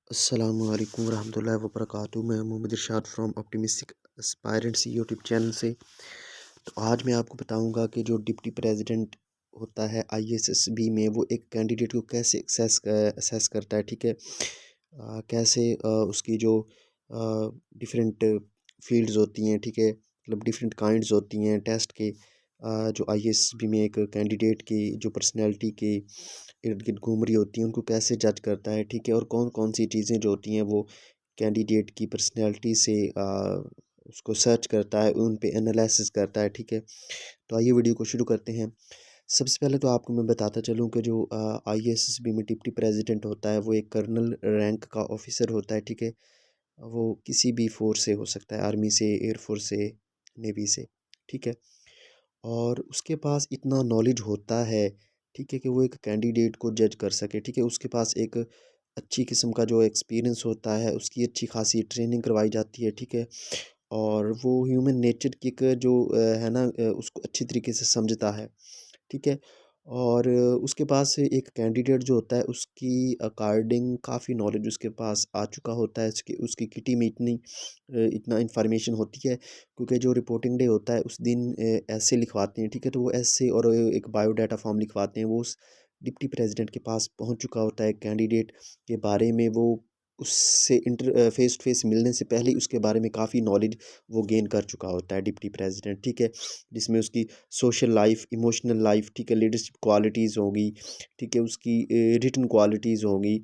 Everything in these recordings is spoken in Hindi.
अस्सलामु अलैकुम वरहमतुल्लाहि वबरकातुहू। मैं Mohammad Irshad from Optimistic Aspirants YouTube channel से। तो आज मैं आपको बताऊंगा कि जो डिप्टी प्रेसिडेंट होता है आईएसएसबी में, वो एक कैंडिडेट को कैसे असेस करता है। ठीक है, कैसे उसकी जो डिफरेंट फील्ड्स होती हैं, ठीक है, मतलब डिफरेंट काइंड्स होती हैं टेस्ट के, जो आईएएसबी में एक कैंडिडेट की जो पर्सनैलिटी के इर्द गिर्द घूम रही होती हैं, उनको कैसे जज करता है। ठीक है, और कौन कौन सी चीज़ें जो होती हैं वो कैंडिडेट की पर्सनैलिटी से उसको सर्च करता है, उन पे एनालिसिस करता है। ठीक है, तो आइए वीडियो को शुरू करते हैं। सबसे पहले तो आपको मैं बताता चलूँ कि जो आईएएसबी में डिप्टी प्रेसिडेंट होता है, वो एक कर्नल रैंक का ऑफिसर होता है। ठीक है, वो किसी भी फोर्स से हो सकता है, आर्मी से, एयरफोर्स से, नेवी से। ठीक है, और उसके पास इतना नॉलेज होता है, ठीक है, कि वो एक कैंडिडेट को जज कर सके। ठीक है, उसके पास एक अच्छी किस्म का जो एक्सपीरियंस होता है, उसकी अच्छी खासी ट्रेनिंग करवाई जाती है। ठीक है, और वो ह्यूमन नेचर की एक जो है ना, उसको अच्छी तरीके से समझता है। ठीक है, और उसके पास एक कैंडिडेट जो होता है, उसकी अकॉर्डिंग काफ़ी नॉलेज उसके पास आ चुका होता है। उसकी उसकी किटी में इतना इन्फॉर्मेशन होती है, क्योंकि जो रिपोर्टिंग डे होता है उस दिन ऐसे लिखवाते हैं। ठीक है, तो वो ऐसे और एक बायोडाटा फॉर्म लिखवाते हैं, वो उस डिप्टी प्रेसिडेंट के पास पहुंच चुका होता है कैंडिडेट के बारे में। वो उससे फेस टू फेस मिलने से पहले ही उसके बारे में काफ़ी नॉलेज वो गेन कर चुका होता है डिप्टी प्रेसिडेंट। ठीक है, जिसमें उसकी सोशल लाइफ, इमोशनल लाइफ, ठीक है, लीडरशिप क्वालिटीज़ होगी, ठीक है, उसकी रिटन क्वालिटीज़ होंगी।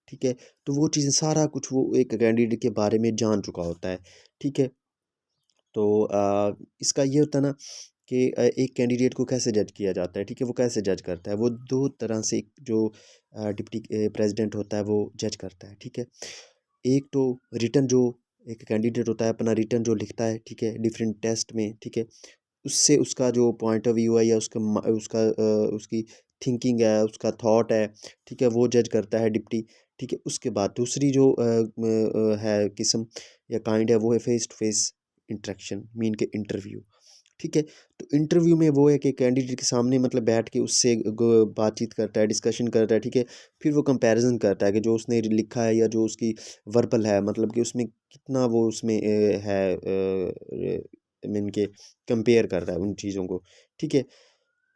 ठीक है, तो वो चीज़ें सारा कुछ वो एक कैंडिडेट के बारे में जान चुका होता है। ठीक है, तो इसका ये होता है ना कि एक कैंडिडेट को कैसे जज किया जाता है। ठीक है, वो कैसे जज करता है, वो दो तरह से जो डिप्टी प्रेसिडेंट होता है वो जज करता है। ठीक है, एक तो रिटन जो एक कैंडिडेट होता है अपना रिटन जो लिखता है, ठीक है, डिफरेंट टेस्ट में। ठीक है, उससे उसका जो पॉइंट ऑफ व्यू है, या उसकी थिंकिंग है, उसका थॉट है, ठीक है, वो जज करता है डिप्टी। ठीक है, उसके बाद दूसरी जो है किस्म या काइंड है, वो है face to face interaction, mean के इंटरव्यू। ठीक है, तो इंटरव्यू में वो है कि कैंडिडेट के सामने मतलब बैठ के उससे बातचीत करता है, डिस्कशन करता है। ठीक है, फिर वो कंपैरिजन करता है कि जो उसने लिखा है या जो उसकी वर्बल है, मतलब कि उसमें कितना वो उसमें है, मीन के कंपेयर कर रहा है उन चीज़ों को। ठीक है,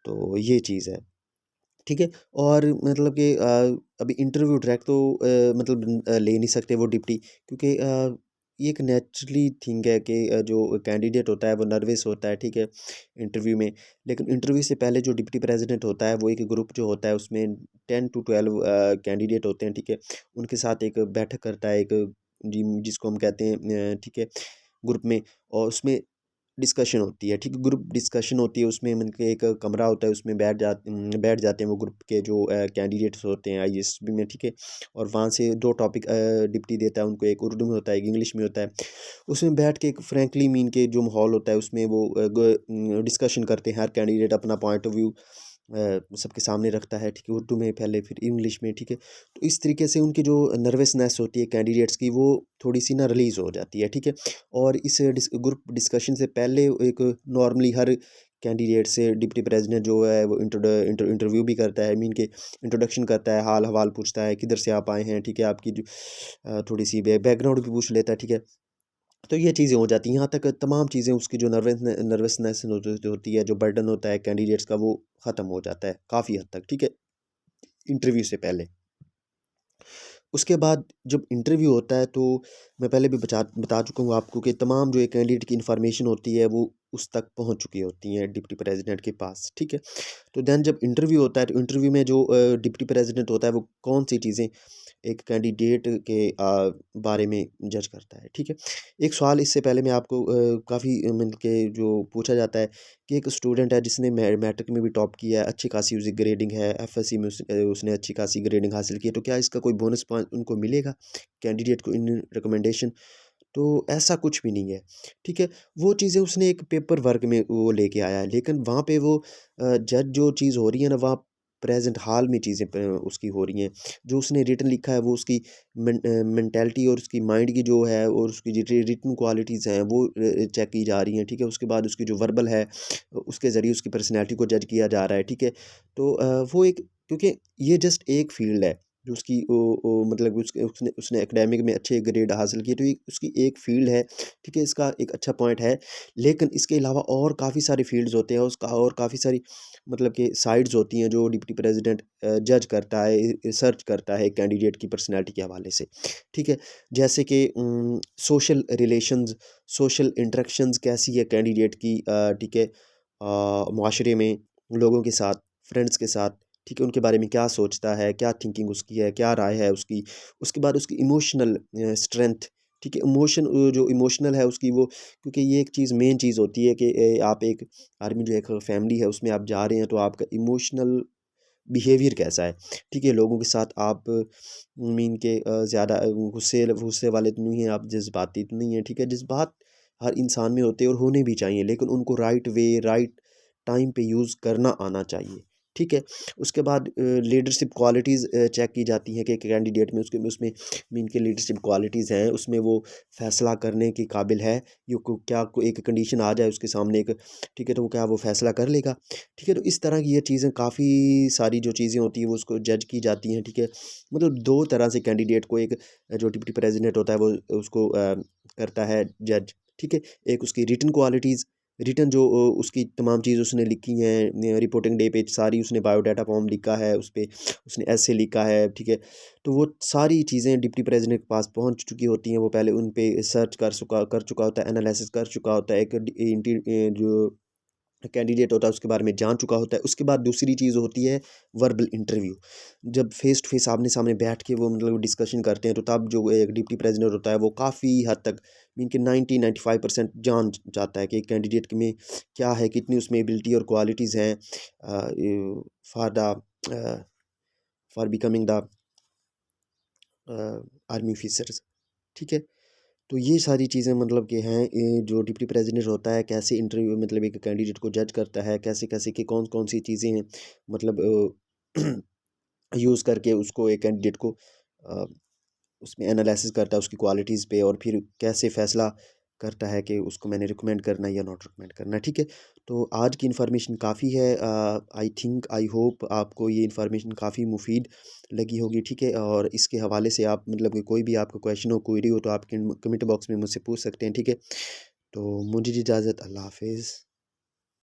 तो ये चीज़ है। ठीक है, और मतलब कि अभी इंटरव्यू ट्रैक तो मतलब ले नहीं सकते वो डिप्टी, क्योंकि ये एक नेचुरली थिंग है कि जो कैंडिडेट होता है वो नर्वस होता है। ठीक है, इंटरव्यू में, लेकिन इंटरव्यू से पहले जो डिप्टी प्रेसिडेंट होता है, वो एक ग्रुप जो होता है उसमें 10 to 12 कैंडिडेट होते हैं। ठीक है, उनके साथ एक बैठक करता है, एक जिसको हम कहते हैं, ठीक है, ग्रुप में, और उसमें डिस्कशन होती है। ठीक है, ग्रुप डिस्कशन होती है, उसमें मतलब कि एक कमरा होता है, उसमें बैठ जाते हैं वो ग्रुप के जो कैंडिडेट्स होते हैं आईएएसबी में। ठीक है, और वहाँ से दो टॉपिक डिप्टी देता है उनको, एक उर्दू में होता है, एक इंग्लिश में होता है। उसमें बैठ के एक फ्रैंकली मीन के जो माहौल होता है, उसमें वो डिस्कशन करते हैं, हर कैंडिडेट अपना पॉइंट ऑफ व्यू सबके सामने रखता है। ठीक है, उर्दू में पहले, फिर इंग्लिश में। ठीक है, तो इस तरीके से उनकी जो नर्वसनेस होती है कैंडिडेट्स की, वो थोड़ी सी ना रिलीज़ हो जाती है। ठीक है, और इस ग्रुप डिस्कशन से पहले एक नॉर्मली हर कैंडिडेट से डिप्टी प्रेसिडेंट जो है वो इंटरव्यू भी करता है, मीन के इंट्रोडक्शन करता है, हाल हवाल पूछता है, किधर से आप आए हैं। ठीक है, आपकी जो थोड़ी सी बैकग्राउंड भी पूछ लेता है। ठीक है, तो ये चीज़ें हो जाती हैं, यहाँ तक तमाम चीज़ें, उसकी जो नर्वसनेस होती है, जो बर्डन होता है कैंडिडेट्स का, वो ख़त्म हो जाता है काफ़ी हद तक। ठीक है, इंटरव्यू से पहले। उसके बाद जब इंटरव्यू होता है, तो मैं पहले भी बता चुका हूँ आपको कि तमाम जो एक कैंडिडेट की इन्फॉर्मेशन होती है, वो उस तक पहुँच चुकी होती हैं डिप्टी प्रेसिडेंट के पास। ठीक है, तो देन जब इंटरव्यू होता है, तो इंटरव्यू में जो डिप्टी प्रेसिडेंट होता है, वो कौन सी चीज़ें एक कैंडिडेट के बारे में जज करता है। ठीक है, एक सवाल इससे पहले मैं आपको काफ़ी मतलब के जो पूछा जाता है कि एक स्टूडेंट है जिसने मैट्रिक में भी टॉप किया है, अच्छी खासी उसकी ग्रेडिंग है, एफएससी में उसने अच्छी खासी ग्रेडिंग हासिल की है, तो क्या इसका कोई बोनस पॉइंट उनको मिलेगा कैंडिडेट को इन रिकमेंडेशन? तो ऐसा कुछ भी नहीं है। ठीक है, वो चीज़ें उसने एक पेपर वर्क में वो लेके आया है, लेकिन वहाँ पे वो जज जो चीज़ हो रही है ना, वहाँ प्रेज़ेंट हाल में चीज़ें उसकी हो रही हैं। जो उसने रिटन लिखा है, वो उसकी मेंटालिटी और उसकी माइंड की जो है, और उसकी जो रिटन क्वालिटीज़ हैं, वो चेक की जा रही हैं। ठीक है, उसके बाद उसकी जो वर्बल है, उसके ज़रिए उसकी पर्सनैलिटी को जज किया जा रहा है। ठीक है, तो वो एक, क्योंकि ये जस्ट एक फ़ील्ड है। जो उसकी मतलब उसने उसने एकेडमिक में अच्छे ग्रेड हासिल किए, तो ये उसकी एक फ़ील्ड है, ठीक है? इसका एक अच्छा पॉइंट है। लेकिन इसके अलावा और काफ़ी सारी फ़ील्ड्स होते हैं, उसका और काफ़ी सारी मतलब कि साइड्स होती हैं जो डिप्टी प्रेज़िडेंट जज करता है, रिसर्च करता है कैंडिडेट की पर्सनैलिटी के हवाले से, ठीक है? जैसे कि सोशल रिलेशंस, सोशल इंटरेक्शंस कैसी है कैंडिडेट की, ठीक है? मुआशरे में, लोगों के साथ, फ्रेंड्स के साथ, ठीक है? उनके बारे में क्या सोचता है, क्या थिंकिंग उसकी है, क्या राय है उसकी। उसके बाद उसकी इमोशनल स्ट्रेंथ, ठीक है? जो इमोशनल है उसकी वो, क्योंकि ये एक चीज़ मेन चीज़ होती है कि आप एक आर्मी जो एक फैमिली है उसमें आप जा रहे हैं, तो आपका इमोशनल बिहेवियर कैसा है, ठीक है? लोगों के साथ आप मीन के ज़्यादा गुस्से गुस्से वाले तो नहीं हैं, आप जज़्बाती तो नहीं हैं, ठीक है? जज़्बात हर इंसान में होते हैं और होने भी चाहिए, लेकिन उनको राइट वे, राइट टाइम पे यूज़ करना आना चाहिए, ठीक है? उसके बाद लीडरशिप क्वालिटीज़ चेक की जाती हैं कि कैंडिडेट में उसके उसमें मीन के लीडरशिप क्वालिटीज़ हैं, उसमें वो फ़ैसला करने के काबिल है। यो को क्या कोई एक कंडीशन आ जाए उसके सामने एक, ठीक है? तो वो क्या वो फ़ैसला कर लेगा? ठीक है, तो इस तरह की ये चीज़ें काफ़ी सारी जो चीज़ें होती हैं वो उसको जज की जाती हैं, ठीक है। मतलब 2 तरह से कैंडिडेट को एक जो डिप्टी प्रेज़िडेंट होता है वो उसको करता है जज, ठीक है। एक उसकी रिटन क्वालिटीज़, रिटन जो उसकी तमाम चीज़ उसने लिखी हैं, रिपोर्टिंग डे पे सारी उसने बायोडाटा फॉर्म लिखा है, उसपे उसने एसे लिखा है, ठीक है। तो वो सारी चीज़ें डिप्टी प्रेज़िडेंट के पास पहुँच चुकी होती हैं, वो पहले उन पे सर्च कर चुका होता है, एनालिसिस कर चुका होता है, एक जो कैंडिडेट होता है उसके बारे में जान चुका होता है। उसके बाद दूसरी चीज़ होती है वर्बल इंटरव्यू। जब फेस टू फेस आमने-सामने बैठ के वो मतलब डिस्कशन करते हैं, तो तब जो एक डिप्टी प्रेज़िडेंट होता है वो काफ़ी हद तक मीन कि 90-95% जान जाता है कि कैंडिडेट में क्या है, कितनी उसमें एबिलिटी और क्वालिटीज़ हैं for the a, for becoming the a, army officers, ठीक है। तो ये सारी चीज़ें मतलब कि हैं, जो डिप्टी प्रेज़िडेंट होता है कैसे इंटरव्यू मतलब एक कैंडिडेट को जज करता है, कैसे-कैसे कि कौन-कौन सी चीज़ें हैं मतलब यूज़ करके उसको एक कैंडिडेट को अ, उसमें एनालिसिस करता है उसकी क्वालिटीज़ पे, और फिर कैसे फ़ैसला करता है कि उसको मैंने रिकमेंड करना है या नॉट रिकमेंड करना है, ठीक है। तो आज की इन्फॉर्मेशन काफ़ी है, आई थिंक आई होप आपको ये इन्फॉर्मेशन काफ़ी मुफीद लगी होगी, ठीक है। और इसके हवाले से आप मतलब कि कोई भी आपका क्वेश्चन हो, क्वेरी हो, तो आप कमेंट बॉक्स में मुझसे पूछ सकते हैं, ठीक है। तो मुझे इजाज़त, अल्लाह हाफ़िज़।